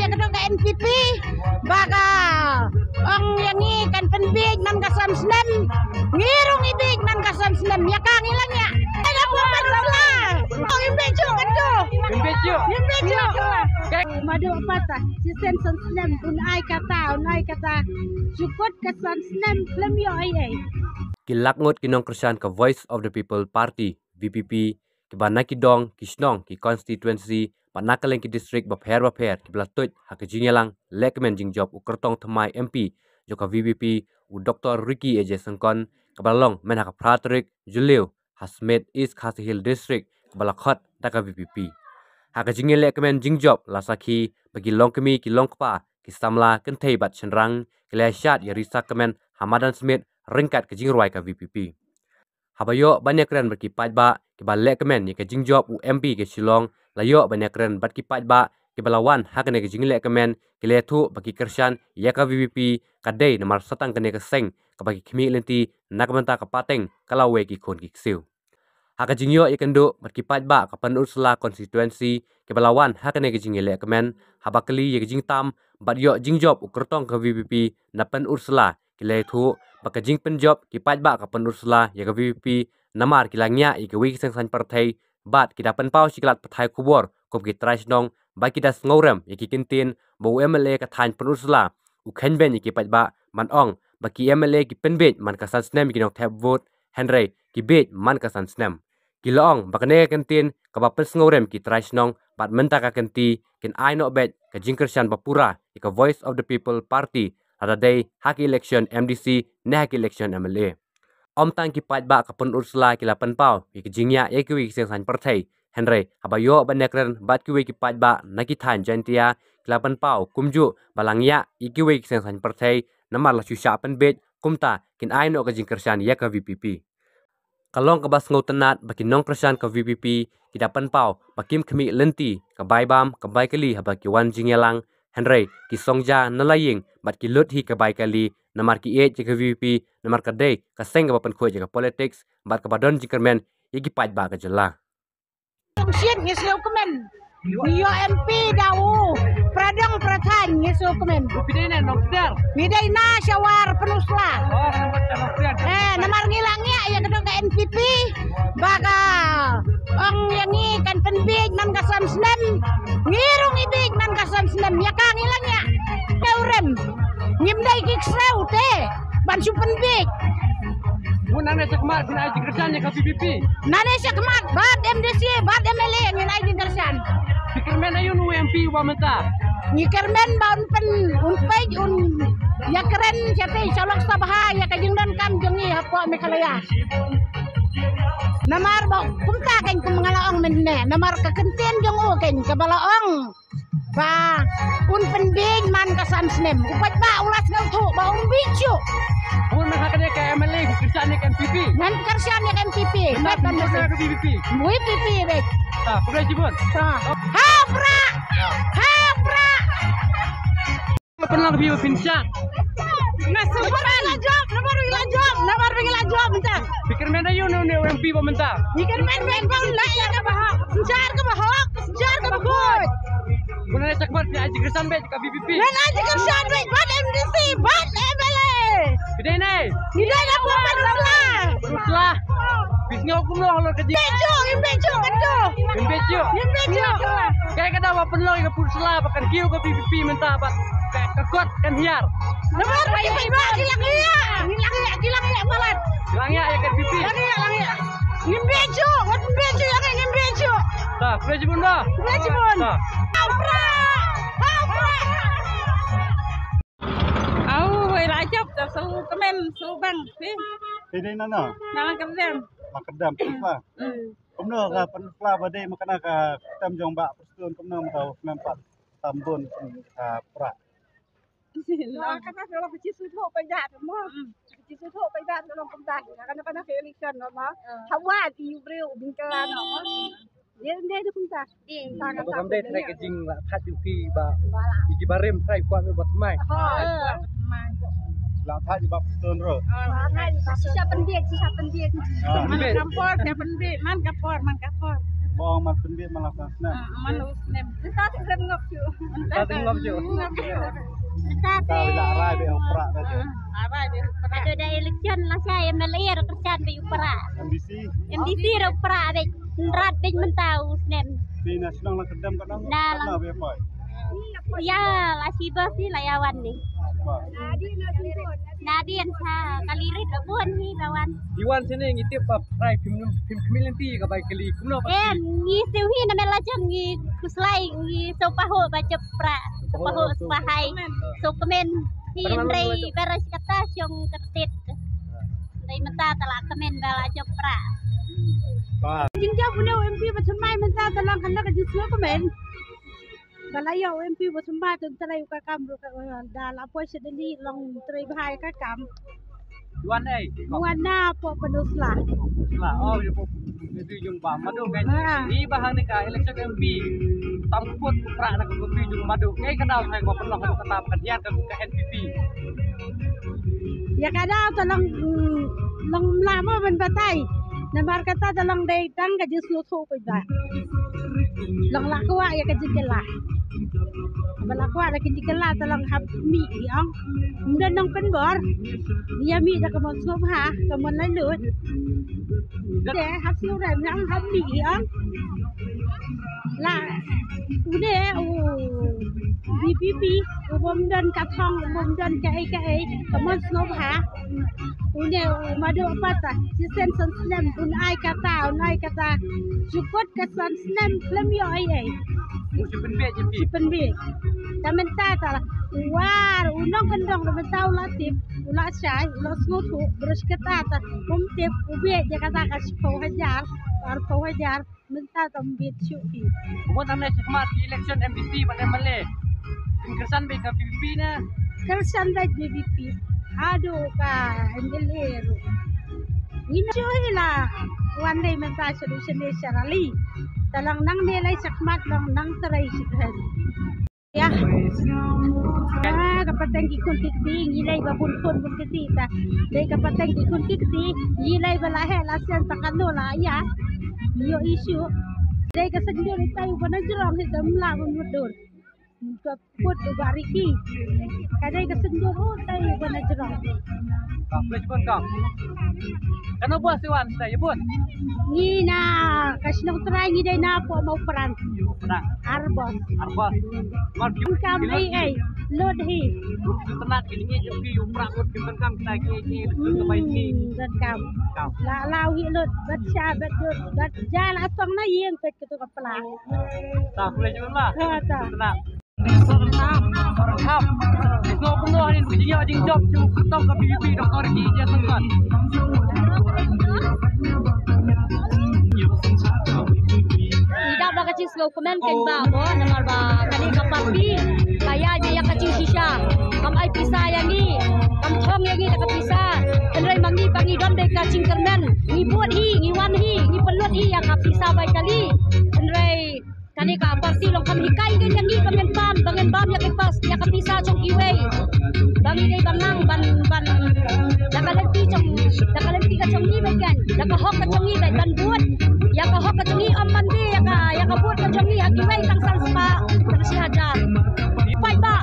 ya kedok ke NPP baka ong yang ikan penbig nan kasam senem ngirung ibig nan kasam senem ya kang ilangnya ada bukan lah ong imbejo kan tu imbejo kayak madu patah sisen senem unai kata cukut kesan senem lem yo ai Kilakngot kinong kersan ke Voice of the People Party VPP ki banaki dong kisnong ki constituency panakaleng ki district bapher ki belatut hakajingelang lekmen jingjob ukertong thamai MP joka VPP u Dr. Ricky Eje Sengkon kabalong men haka Pratrik Julio Hasmet East Khasi Hill District kabalakhot taka VPP hakajinge lekmen jingjob lasaki bagi longkemi ki longkpa ki samla kenthei bat chenrang kilashat yarisa kemen Hamadan Smith ringkat ke jingruai ke VPP. Habayo banyak keren berkipat ba ke balek kemen ni ke jingjob UMP ke Shillong layo banyak keren berkipat ba ke balawan hakane ke jinglek kemen ke letu bagi kersan ya ke VPP kadai nomor satang kene ke seng ke bagi kimi lenti nak menta ke pateng kalau we ki kon ki siu. Haka jingyo ya kendo berkipat ba ke penursela konstituensi ke balawan hakane ke jinglek kemen habakali ya ke jingtam bat yo jingjob ukertong ke VPP na penursela ke letu baka jing penjob ki pajba ka penursela ya ka VPP namar kilangnya i ka wiki sengsan partai bat kita penpau siklat partai kubor kop ki trasnong ba kita ngorem ya ki kintin bo MLA ka than penursela u khenben ki pajba man ong ba ki MLA ki penbet man ka sansnem ki nok tap vote Henry ki bet man ka sansnem ki laong ba kane kintin ka ba pes ngorem ki trasnong bat menta ka kinti kin ai no bet ka jingkersan bapura ka Voice of the People Party ada day hak election MDC ne hak election MLA. Om tang ki pat ba kapun ursula ki lapan pau ki jingya ye ki seng san partai Henry habayo banekren bat ki pat ba naki than jantia ki lapan pau kumju balangya ki seng san partai namar la susha pen bet kumta kin ai no ka jingkersan ye ka VPP. Kalong ka bas ngautenat baki nong kersan ka VPP ki dapan pau bakim kemi lenti ka baibam ka baikali habaki wan jingyalang Henry ki songja nalaying bat ki lut hi ka bai kali namar ki e ke VP namar ka dei ka seng ka pan khoi ka politics bat ka badon jikermen yegi pat ba ka jela sien ngeseu kemen yo MP dawu pradang prathan ngeseu kemen Pidana nokter. midaina syawar penusla namar ngilangnya ya kedok ke NPP baka ong yang ikan penbig nan kasam senem ngirung ibig nan kasam senem ya kang ilangnya keurem ngimdai kiksreu te ban su penbig Munane sekmat bin aji kerjanya ke VPP. nane sekmat bat MDC bat MLA ngin ai kersan Pikirmen ayun UMP wa menta. ngikermen baun pen un pej un ya keren siapa insyaallah sabaha ya kajengdan kam jengi hapo mekalaya namar ba kumta kan kumangalaong menne namar kakenten jong o kan kabalaong ba un penbing man kasan snem upat ba ulas ngau tu ba umbicu Mun nakakanya ke MLA kerjanya ke MPP. nan kersian ya MPP Benar kan ke VPP. mui pipi bek Ah, udah jibun. hapra hapra Pernah lebih pinsak. namar job minta Pikirmen ayun UMP wa menta. ngikermen bengkong la ya ka bahok sejar ka bahok sejar ka bahok Munane sekmat bin aji kerjanya ke VPP. nan aja kersian bek bat MDC bat MLA Pidana. Tidak ada bukan salah. Teruslah. Bisnya hukum lo kalau kerja. Imbejo kan tu. Imbejo. Kayak kata apa perlu ke pusla pakai kiu ke VPP minta apa kekot kan hiar. Nomor bayi kilang ya balat. Bilangnya ya ke VPP. Imbejo yang imbejo. Nah, sudah jibun dah. Hampra. Job tak su kemen su bang sih Ini nana, nalang kerjaan makadam penisla. Kumno ka penisla bade makana ka tam jong ba perstun kumno tau mempat tambun ka pra. Kata kalau kecil sudah pajak semua. Kecil sudah pajak dalam pemerintah. Karena election nama. Hawa di Ubreu bingkaran nama. Dia ada pemerintah. Apa kamu try ke jing lah tadi ki ba iki barem try kuat buat mai. Lang tha di ba perstun ro. Sisa pendiek. man kapor man kapor bawang mat penbit malasan senam. Manus nem. Kita tidak ngap ju. Ta tengok je. Tahu tidak rai be opera tadi. Apa dia? Ada dah election lah saya MLA kerjaan be upara. Ambisi MDC upara be rat be mentau nem. di nasional lah kedam kadang. Nah, Mana be apa? Ya lah sibah sih layawan ni. Nadian sa kalirit abun ni lawan. Iwan sini ngitip apa? Rai film community ka baik kali. Kumno Eh, ngi sewi na melajang ngi kuslay ngi sopaho baca pra. Sopaho supahai. So kemen hindray beres kata syong ketit. Dai menta tala kemen bala jopra. Jingjau punya MP macam mai menta talang kena kejusnya kemen. Balaya MP macam mai tu terai ka kam dah apa sedeli long terai bahai ka kam. Iwan ai. Wana po penuslah. Lah, oh itu yung ba madu kan. Di bahan ni ka election MP. Tamput pra nak ko yung madu. Kay kadaw sa ko pernah ko kata kerja ke NPP. Ya kada talang long lama man batay. Namar kata talang day tang ka jislu thu pa ba. Long lakwa ya ka jikela. Balakwa na kinjikela talang hap mi ang. Mundan nang penbor. Dia mi dah kemon sup ha, kemon lalut. Deh hap siu dah nang hap mi ang. Lah, udah BPP, umum dan katong, umum dan kai kemon sup ha. Udah madu apa tak? Sisen senam, unai kata, cukup kesan senam lem yo ai. Musim penbet je pi. Si penbit. Tamen tata war unong kendong tamen tau latif ulah syai ulah ngutu terus ketata kumtip ubie je kata kas pau hajar menta tambit syuki. Mo tamne semat election MPC pada Malay. Kesan be ka PPP na. Kersan dah BBP. Aduh ka MLA ru. Ini lah one day menta solution de syarali. Talang nang nilai sakmat nang terai sikhan. Ya. Kapatang ikon kikti, ngilay babun pun kikti ta. Dai kapatang ikon kikti, ngilay balahe lasen takano la ya. Yo issue. Dai kasagyo ni tayo banajrong sa damla mudur. Kaput bariki. Kadai kasagyo tayo banajrong. Ka please pun ka. Kano buat siwan saya buat. Ni na kasnong try ni dai na po mau peran. Nah, Arbos. arbas. Mark Kam ai load hi. Tenat ini jadi yung prakut kita kam kita ini ke baik ni. Dan kam. Kam. La lawi load baca betul. Jalan asong na yeng pet ketu kepala. Tak boleh juga lah. Ha ta. Tenang. Sorang ham. Itu penuh ni kerja jing job tu ketok ke PPP doktor ji je sengkat. Tidak ada kacing slow comment kan ba mo namar ba kani kaparti kaya niya kacing shisha kam ai pisa yangi kam thong yangi tak pisa enrai mangi pangi don de kacing kermen ni buat hi ni wan hi ni pelut hi yang kapisa bai kali enrai kani ka parti long kam hikai kan yangi bangen bam ya kepas ya kapisa chong kiwei bangi dei banang ban dakalenti ka chong ni bagan dakahok ka chong ni bai ban buat ya kahok ka chong ni amman di ya ka buat ka chong ni hakiwei tang sal spa tang si hajar pai ba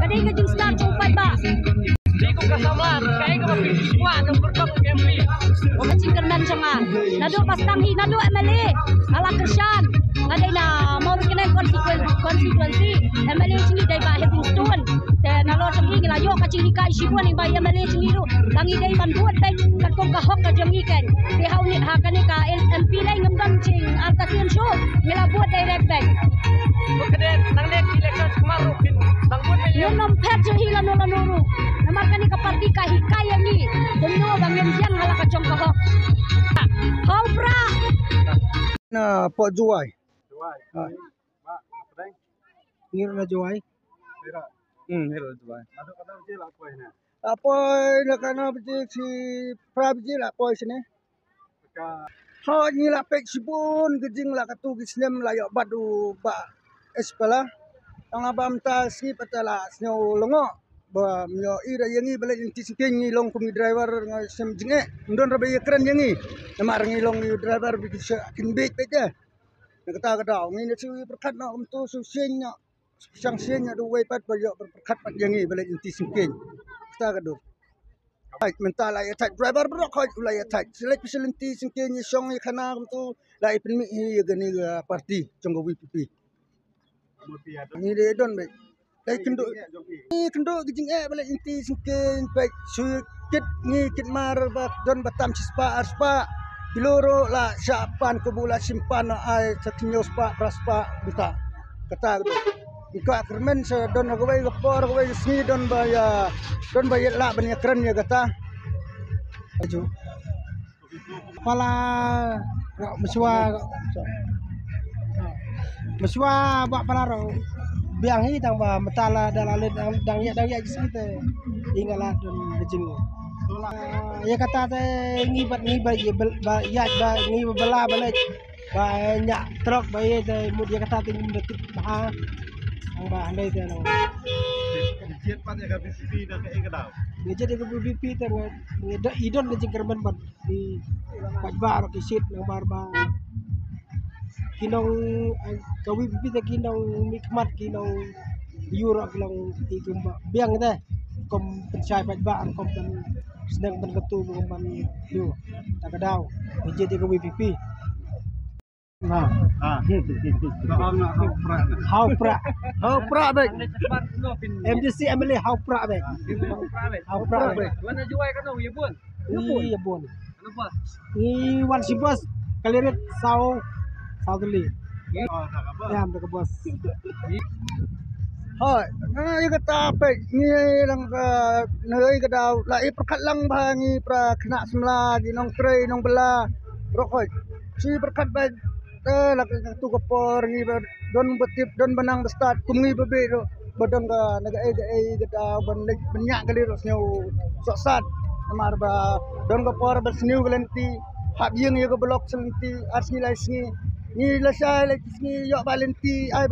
kadai ka jing start chong pai ba Di ko kasama kay ko mapisiwa ng kurkong MP. o kacing kerman chonga nado pastanghi nado MLA ala kersan adai na mau kena konstituensi MLA singi dai ba having stone te nalo chongi gilayo kacing hikai sibuan ni ba MLA singi ru tangi dai ban buat dai kat kong kahok ka jongi ken di hauni ha kani ka MP lai ngamdam ching artatian show mila buat dai rebek Kemudian nang nek election kemaru bin bang buat yo nom pet jo hila no lanuru namar kani ka parti ka hikai yangi dunno bangen yang ala ka chong kahok hau pra Na po juai. Juai. Ah. Mak, apa dah? Ngir na juai. Tira. hero tuan. Ada kadang je lah apa ini. Apo na kana biji si prabji la po sini. Ka Ha ni la pek sibun gejing la katu gisnem la yo badu ba espala. Ang abam ta si patala snyo longo. ba myo ira yangi balik inti singking ngilong kumi driver ngai sem jenge ndon rabe keren yangi nama ngilong driver bisa kinbit beja kata kata ngi ne sui perkat na tu susenya sang senya du wei pat bayo perkat pat yangi balik inti singking kata kado ai mental ai attack driver bro kau ulai attack selek piselinti singking song kana tu lai penmi hi gani parti jonggo VPP ni de don baik kendo gijing balik inti singking baik sukit ni kit mar ba don batam sispa arspa biloro la syapan kebula simpan ai sakinyo spa praspa buta kata gitu ika kermen se don gawai gapor gawai sni don baya la banya keren ya kata aju kepala meswa bak palaro biang hi tang ba metala dalalid dang ya sinte ingala don bejing ya kata te ngibat ya ba ngi bela balik banyak truk bayi te mud ya kata te deket bah ang ba andai te no Jet pat ya VPP dah ke kedau. ngeje de VPP te ngeda idon de jengkerman bat di pajbar kisit nang barba kinong ka VPP te kinong mikmat kinong euro kinong igumba biang te kom pensai pajbar kom pen sedang berketu bukan yo tak kedau ngeje de VPP nah how pra baik MDC MLA how pra baik Mana jual kan ya pun. iya bon Kenapa? i wan si bos kalirit sau teli Oh, dah apa? ya ambil ke bos Hoi, nah ikat apa? Ni lang ka nai kadau la perkat lang bahangi pra kena semla di nong trei nong bela rokoi si perkat ba la tu kapor ni don betip don benang bestat kumngi bebe ro badang ka naga kadau ban banyak kali ro sneu soksat amar ba don kapor bersniu galenti hab yeng ye ke blok selenti asni lai sngi ni lasa lai sngi yo balenti ai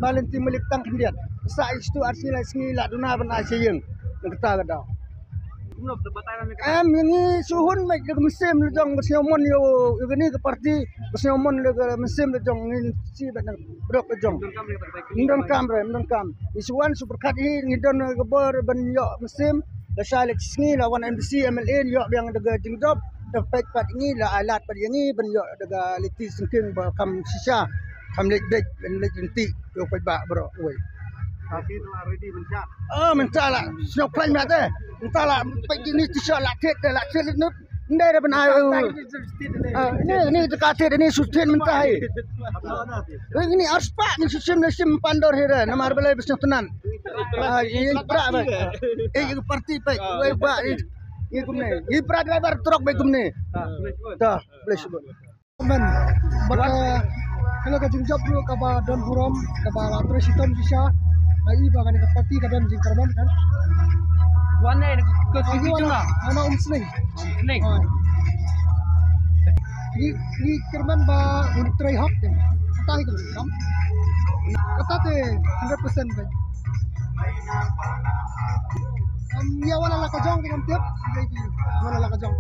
balenti milik tang kendiat sa istu arsi lai sngi la duna ban asiyeng kata kadau Belum terbataran ini suhun mek de musim le jong bersomon yo gini ke parti bersomon le musim le jong ni si ban brok le jong ndon kam isuan superkat hi ngidon ke ber ban yo musim la salik sngi la wan MBC MLA yo yang de jingjob de pek pat ni la alat pat yang ban yo de liti singking ba kam sisa kam lek dek ben lek inti yo pat ba bro oi Tapi tu ready bencak. mentala snok plan mate mentala pagi ni tisha la tet nut ndai da bana ni dekat ni sustain mentai ini arspa ni sistem pandor hera namar balai besok tenan ini pra ba parti pa we ba ini kumne ini pra driver truk ba kumne dah boleh sebut men baka kalau kajing job lu ka ba don burom ka ba tresitom sisa ai bagan ka parti ka don jing karban kan Warna ke sini juga. ana umsling Neng. ni kerman ba untrai hak kan kata itu kam kata te 100% kan ya wala la ka jong dengan tiap wala la ka jong